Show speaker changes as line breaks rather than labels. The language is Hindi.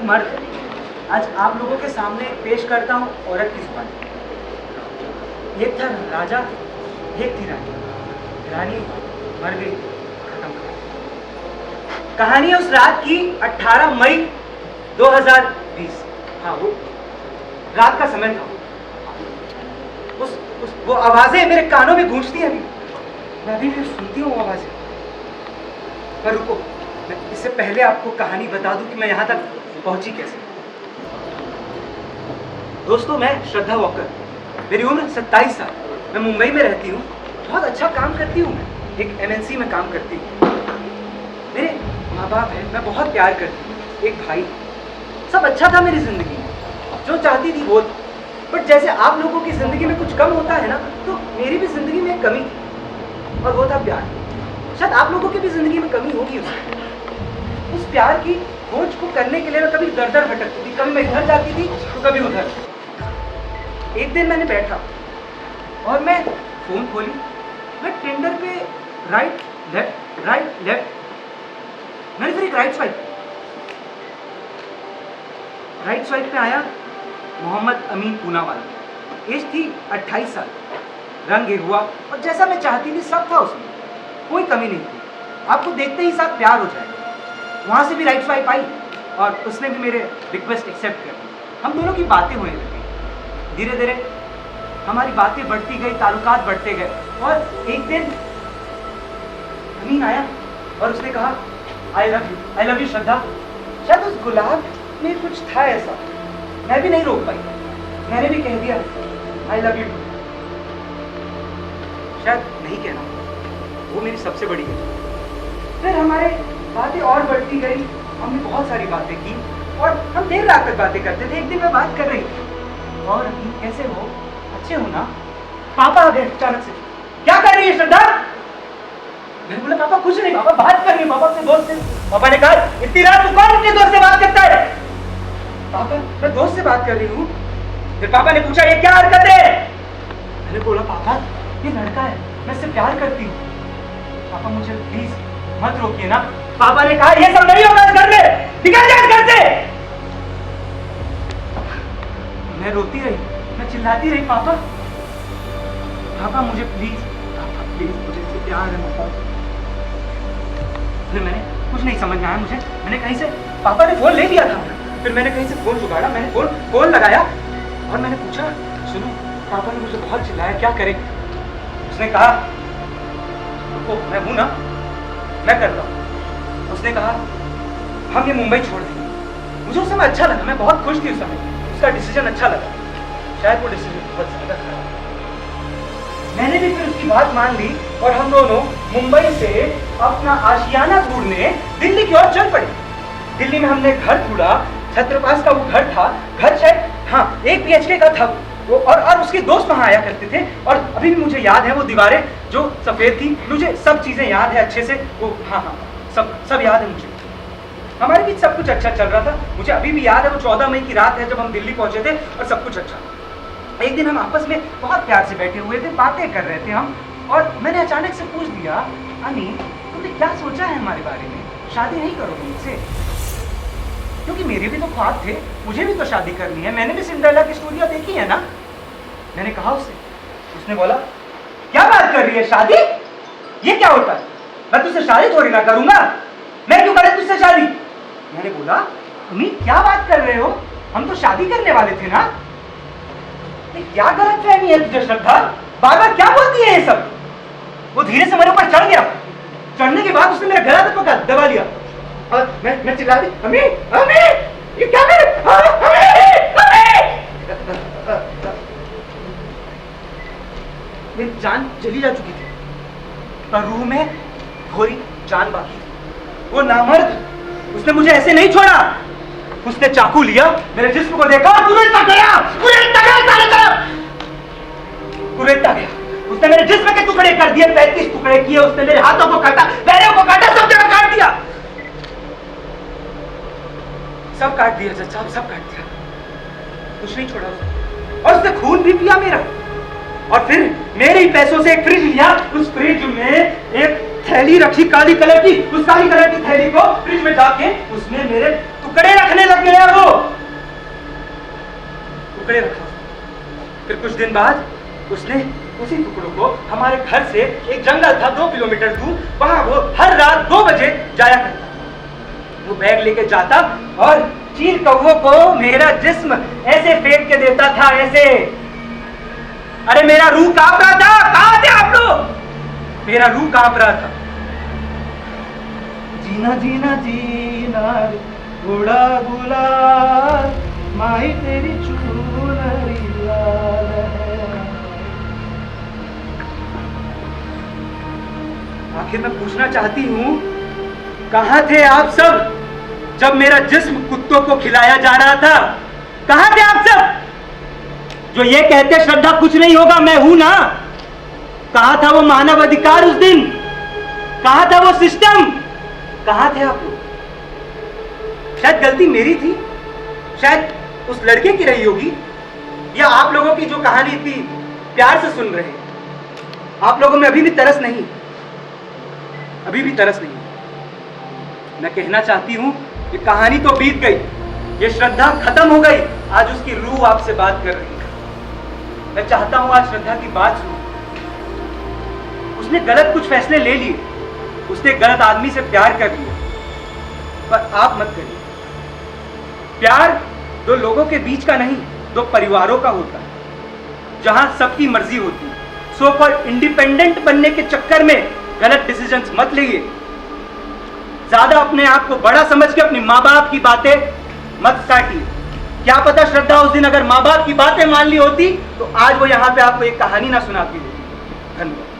मर्द आज आप लोगों के सामने पेश करता हूँ औरत की जुबान। एक था राजा, एक थी रानी। रानी मर गई, खत्म कहानी। कहानी है उस रात की, 18 मई 2020। हाँ, वो रात का समय था। वो आवाजें मेरे कानों में गूंजती हैं। मैं अभी भी सुनती हूँ आवाजें। पर रुको, मैं इससे पहले आपको कहानी बता दूं कि मैं यहाँ तक पहुंची कैसे। दोस्तों, मैं श्रद्धा वॉकर, मेरी उम्र 27 साल। मैं मुंबई में रहती हूँ, बहुत अच्छा काम करती हूँ। मैं एक MNC में काम करती हूँ। मेरे माँ बाप हैं, मैं बहुत प्यार करती हूँ, एक भाई। सब अच्छा था मेरी जिंदगी में, जो चाहती थी वो था। बट जैसे आप लोगों की जिंदगी में कुछ कम होता है ना, तो मेरी भी जिंदगी में एक कमी थी, और वो था प्यार। शायद आप लोगों की भी जिंदगी में कमी होगी उस प्यार की खोज को करने के लिए मैं कभी दर दर भटकती थी। कभी मैं इधर जाती थी तो कभी उधर। एक दिन मैंने बैठा और मैं फोन खोली। मैं टिंडर पे राइट लेफ्ट, मैंने फिर एक राइट स्वाइप पे आया मोहम्मद अमीन पूनावाला। एज थी 28 साल, रंग गेरुआ, और जैसा मैं चाहती थी सब था उसमें, कोई कमी नहीं थी। आपको देखते ही साथ प्यार हो जाएगा। वहाँ से भी राइट स्वाइप आई और उसने भी मेरे रिक्वेस्ट एक्सेप्ट कर दी। हम दोनों की बातें होने लगी। धीरे धीरे हमारी बातें बढ़ती गई, ताल्लुकात बढ़ते गए, और एक दिन अमीन आया और उसने कहा आई लव यू श्रद्धा। शायद उस गुलाब में कुछ था ऐसा, मैं भी नहीं रोक पाई। मैंने भी कह दिया आई लव यू। शायद नहीं कहना, वो मेरी सबसे बड़ी गलती। फिर हमारे बातें और बढ़ती गई, हमने बहुत सारी बातें की और हम देर रात तक बातें करते थे। एक दिन मैं बात कर रही थी, और कैसे हो, अच्छे हो ना? पापा आ गए अचानक से। क्या कर रही है श्रद्धा? मैंने बोला पापा कुछ नहीं, पापा बात कर रही हूँ पापा अपने दोस्त से। पापा ने कहा इतनी रात को कौन अपने दोस्त से बात करता है? पापा मैं दोस्त से बात कर रही हूँ। फिर पापा ने पूछा ये क्या हरकत है? मैंने बोला पापा ये लड़का है, मैं इससे प्यार करती हूँ। पापा मुझे प्लीज मत रोकिए ना। पापा ने कहा ये सब नहीं होगा इस घर में, निकल जा इस घर से। मैं रोती रही, मैं चिल्लाती रही, पापा मुझे प्लीज, पापा प्लीज मुझे इससे प्यार है पापा। फिर मैंने कुछ नहीं समझ में आया मुझे, मैंने कहीं से, पापा ने फोन ले लिया था, फिर मैंने कहीं से फोन जुगाड़ा, मैंने फोन लगाया और मैंने पूछा सुनो, पापा ने मुझे बहुत चिल्लाया, क्या करें? उसने कहा रुको मैं हूं ना, मैं करता हूं। उसने कहा हम ये मुंबई छोड़ देंगे। मुझे उस समय अच्छा लगा, मैं बहुत खुश थी उस समय, उसका डिसीजन अच्छा लगा। शायद वो डिसीजन बहुत ज्यादा खराब। मैंने भी फिर उसकी बात मान ली और हम दोनों मुंबई से अपना आशियाना ढूंढने दिल्ली की ओर चल पड़े। दिल्ली में हमने घर ढूंढा, छत्रपास का वो घर था, घर शायद हाँ 1 BHK का था वो, और उसके दोस्त वहां आया करते थे। और अभी भी मुझे याद है वो दीवारें जो सफेद थी, मुझे सब चीजें याद है अच्छे से। वो हाँ सब याद है मुझे। हमारे बीच सब कुछ अच्छा चल रहा था। मुझे अभी भी याद है वो 14 मई की रात है जब हम दिल्ली पहुंचे थे और सब कुछ अच्छा। एक दिन हम आपस में बहुत प्यार से बैठे हुए थे, बातें कर रहे थे हम, और मैंने अचानक से पूछ दिया अनी तुमने क्या सोचा है हमारे बारे में, शादी नहीं करोगे मुझसे? क्योंकि मेरे भी तो ख्वाब थे, मुझे भी तो शादी करनी है, मैंने भी सिंड्रेला की स्टोरियां देखी है ना। मैंने कहा उससे, उसने बोला क्या बात कर रही है, शादी? ये क्या होता है? मैं तुझसे शादी थोड़ी ना करूंगा, मैं क्यों करूं तुझसे शादी? मैंने बोला तुम क्या बात कर रहे हो, हम तो शादी करने वाले थे ना। ये क्या गलतफहमी है तुझे श्रद्धा, बार बार क्या बोलती है ये सब? वो धीरे से मेरे ऊपर चढ़ गया, चढ़ने के बाद उसने मेरा गला तक पकड़ दबा लिया और मैं चिल्ला दी अम्मी ये क्या कर मेरी जान चली जा चुकी थी, पर रूह में थोड़ी जान बाकी थी। वो नामर्द उसने मुझे ऐसे नहीं छोड़ा, उसने चाकू लिया, मेरे जिस्म को देखा, कुरेदता गया। उसने मेरे जिस्म के टुकड़े कर दिए, 35 टुकड़े किए। उसने मेरे हाथों को काटा, पैरों को काटा, सब जगह काट दिया, सब काट दिया साहब, सब काट दिया, कुछ नहीं छोड़ा उसने। और उसने खून भी पिया मेरा। और फिर मेरे ही पैसों से एक फ्रिज लिया, उस फ्रिज में एक थैली रखी काली कलर की, उस काली कलर की थैली को फ्रिज में जाके उसमें मेरे टुकड़े रखने लग गया वो, टुकड़े रखा। फिर कुछ दिन बाद उसने उसी टुकड़ों को हमारे घर से, एक जंगल था 2 किलोमीटर दूर, वहां वो हर रात 2 बजे जाया करता। वो बैग लेके जाता और चील कौवों को मेरा जिस्म ऐसे फेंक के देता था, ऐसे। अरे मेरा रूह कांप रहा था। कहां थे आप लोग? मेरा रूह कांप रहा था। जीना जीना जीना थोड़ा गुलाल, माही तेरी चूनरी लाल है। आखिर मैं पूछना चाहती हूं, कहां थे आप सब जब मेरा जिस्म कुत्तों को खिलाया जा रहा था? कहां थे आप सब जो ये कहते श्रद्धा कुछ नहीं होगा, मैं हूं ना? कहां था वो मानव अधिकार उस दिन? कहां था वो सिस्टम? कहां थे आप लोग? शायद गलती मेरी थी, शायद उस लड़के की रही होगी, या आप लोगों की जो कहानी थी प्यार से सुन रहे हैं। आप लोगों में अभी भी तरस नहीं, अभी भी तरस नहीं। मैं कहना चाहती हूं कि कहानी तो बीत गई, ये श्रद्धा खत्म हो गई। आज उसकी रूह आपसे बात कर रही है। मैं चाहता हूं आज श्रद्धा की बात सुनो। उसने गलत कुछ फैसले ले लिए, उसने गलत आदमी से प्यार कर लिया, पर आप मत करिए। प्यार 2 लोगों के बीच का नहीं, 2 परिवारों का होता है, जहां सबकी मर्जी होती है। सो कॉल्ड इंडिपेंडेंट बनने के चक्कर में गलत डिसीजंस मत लीजिए। ज्यादा अपने आप को बड़ा समझ के अपनी माँ बाप की बातें मत काटिए। क्या पता श्रद्धा उस दिन अगर माँ बाप की बातें मान ली होती तो आज वो यहाँ पे आपको एक कहानी ना सुनाती होती। धन्यवाद।